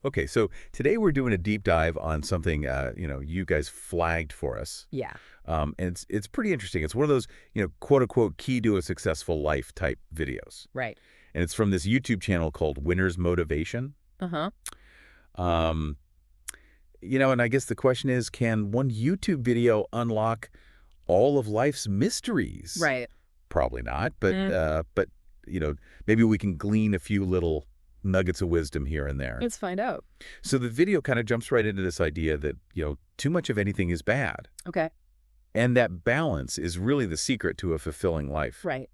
Okay, so today we're doing a deep dive on something you guys flagged for us. Yeah. And it's pretty interesting. It's one of those, quote unquote key to a successful life type videos. Right. And it's from this YouTube channel called Winner's Motivation. Uh-huh. Um, and I guess the question is, can one YouTube video unlock all of life's mysteries? Right. Probably not, but Mm. you know, maybe we can glean a few little nuggets of wisdom here and there. Let's find out. So the video kind of jumps right into this idea that, too much of anything is bad. Okay. And that balance is really the secret to a fulfilling life. Right.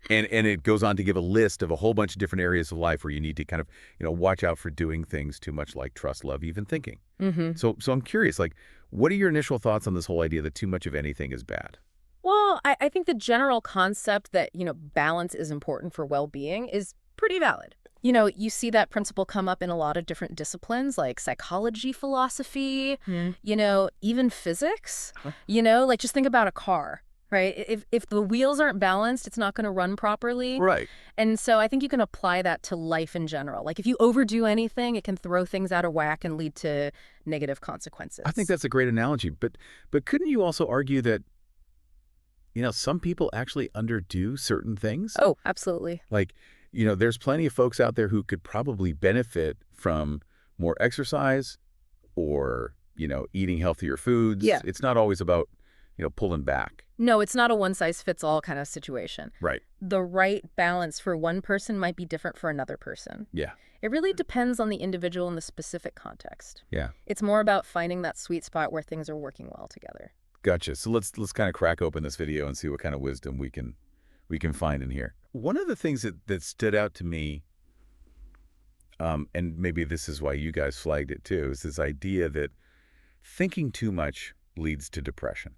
And it goes on to give a list of a whole bunch of different areas of life where you need to kind of, watch out for doing things too much, like trust, love, even thinking. Mm-hmm. So I'm curious, like, what are your initial thoughts on this whole idea that too much of anything is bad? Well, I think the general concept that, balance is important for well-being is pretty valid. You see that principle come up in a lot of different disciplines like psychology, philosophy, even physics. Huh? Like just think about a car, right? If the wheels aren't balanced, it's not going to run properly. Right. And so I think you can apply that to life in general. Like if you overdo anything, it can throw things out of whack and lead to negative consequences. I think that's a great analogy. But couldn't you also argue that, some people actually underdo certain things? Oh, absolutely. Like, there's plenty of folks out there who could probably benefit from more exercise or, eating healthier foods. Yeah. It's not always about, pulling back. No, it's not a one-size-fits-all kind of situation. Right. The right balance for one person might be different for another person. Yeah. It really depends on the individual and the specific context. Yeah. It's more about finding that sweet spot where things are working well together. Gotcha. So let's kind of crack open this video and see what kind of wisdom we can find in here. One of the things that stood out to me, and maybe this is why you guys flagged it too, is this idea that thinking too much leads to depression.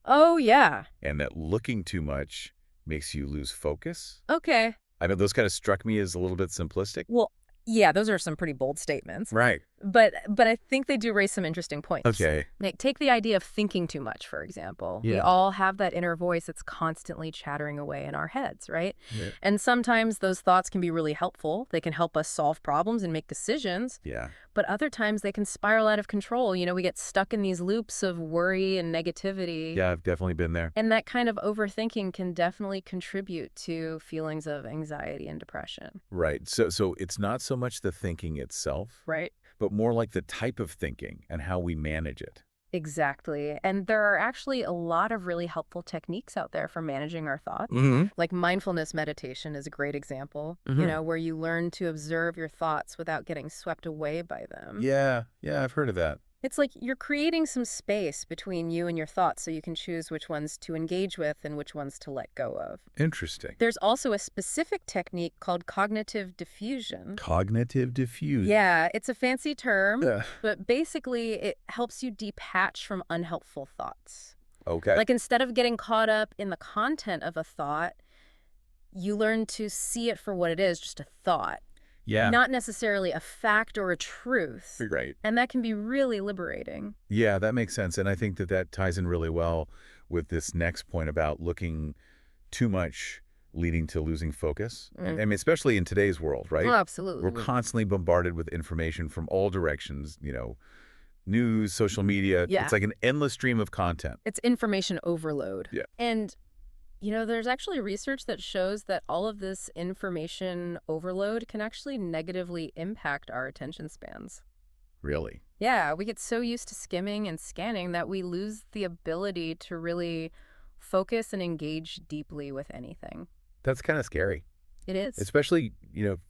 Oh, yeah. And that looking too much makes you lose focus. Okay. I know those kind of struck me as a little bit simplistic. Well, yeah, those are some pretty bold statements. Right. But I think they do raise some interesting points. Okay. Like, take the idea of thinking too much, for example. We Yeah. all have that inner voice that's constantly chattering away in our heads, right? Yeah. And sometimes those thoughts can be really helpful. They can help us solve problems and make decisions. Yeah. But other times they can spiral out of control. We get stuck in these loops of worry and negativity. Yeah, I've definitely been there. And that kind of overthinking can definitely contribute to feelings of anxiety and depression. Right. So it's not so much the thinking itself, Right? but more like the type of thinking and how we manage it. Exactly. And there are actually a lot of really helpful techniques out there for managing our thoughts. Mm-hmm. Like mindfulness meditation is a great example, where you learn to observe your thoughts without getting swept away by them. Yeah, I've heard of that. It's like you're creating some space between you and your thoughts so you can choose which ones to engage with and which ones to let go of. Interesting. There's also a specific technique called cognitive diffusion. Cognitive diffusion. Yeah, it's a fancy term, Ugh. but basically it helps you detach from unhelpful thoughts. Okay. Like instead of getting caught up in the content of a thought, you learn to see it for what it is, just a thought. Yeah. Not necessarily a fact or a truth. Right. And that can be really liberating. Yeah, that makes sense. And I think that ties in really well with this next point about looking too much leading to losing focus. And I mean, especially in today's world, right? Oh, absolutely. We're constantly bombarded with information from all directions, news, social media. Yeah. It's like an endless stream of content. It's information overload. Yeah. And, there's actually research that shows that all of this information overload can actually negatively impact our attention spans. Really? Yeah, we get so used to skimming and scanning that we lose the ability to really focus and engage deeply with anything. That's kind of scary. It is. Especially,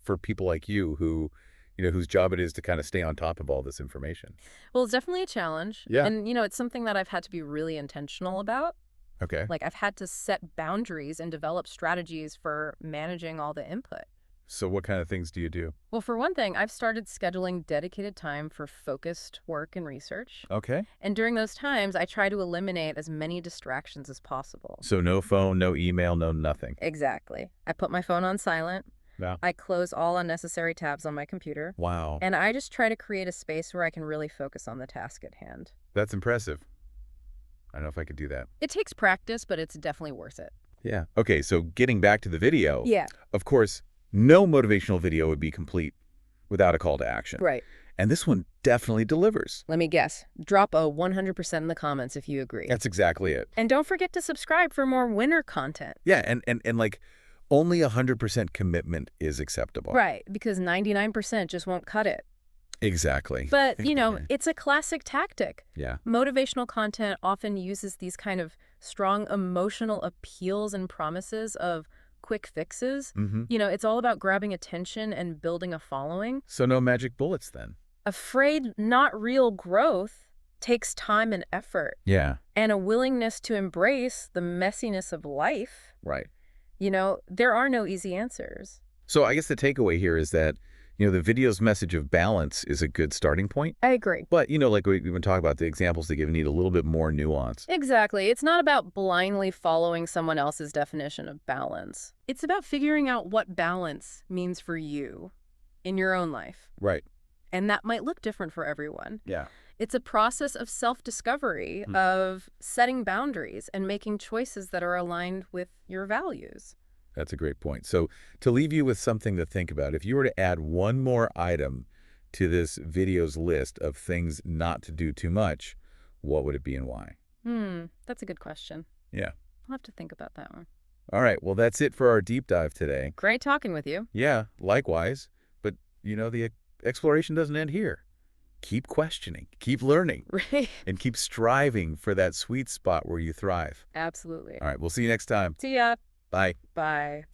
for people like you who, whose job it is to kind of stay on top of all this information. Well, it's definitely a challenge. Yeah. And, it's something that I've had to be really intentional about. Okay. Like, I've had to set boundaries and develop strategies for managing all the input. So what kind of things do you do? Well, for one thing, I've started scheduling dedicated time for focused work and research. Okay. And during those times, I try to eliminate as many distractions as possible. So no phone, no email, no nothing. Exactly. I put my phone on silent. Yeah. I close all unnecessary tabs on my computer. Wow. And I just try to create a space where I can really focus on the task at hand. That's impressive. I don't know if I could do that. It takes practice, but it's definitely worth it. Yeah. Okay, so getting back to the video. Yeah. Of course, no motivational video would be complete without a call to action. Right. And this one definitely delivers. Let me guess. Drop a 100% in the comments if you agree. That's exactly it. And don't forget to subscribe for more winner content. Yeah, and like only 100% commitment is acceptable. Right, because 99% just won't cut it. Exactly. But, it's a classic tactic. Yeah. Motivational content often uses these kind of strong emotional appeals and promises of quick fixes. It's all about grabbing attention and building a following. So no magic bullets then? Afraid, not real growth takes time and effort. Yeah. And a willingness to embrace the messiness of life. Right. There are no easy answers. So I guess the takeaway here is that, the video's message of balance is a good starting point. I agree. But, like we've been talking about, the examples they give need a little bit more nuance. Exactly. It's not about blindly following someone else's definition of balance. It's about figuring out what balance means for you in your own life. Right. And that might look different for everyone. Yeah. It's a process of self-discovery, of setting boundaries and making choices that are aligned with your values. That's a great point. So to leave you with something to think about, if you were to add one more item to this video's list of things not to do too much, what would it be and why? That's a good question. Yeah. I'll have to think about that one. All right. Well, that's it for our deep dive today. Great talking with you. Yeah, likewise. But, the exploration doesn't end here. Keep questioning, keep learning, Right. and keep striving for that sweet spot where you thrive. Absolutely. All right. We'll see you next time. See ya. Bye. Bye.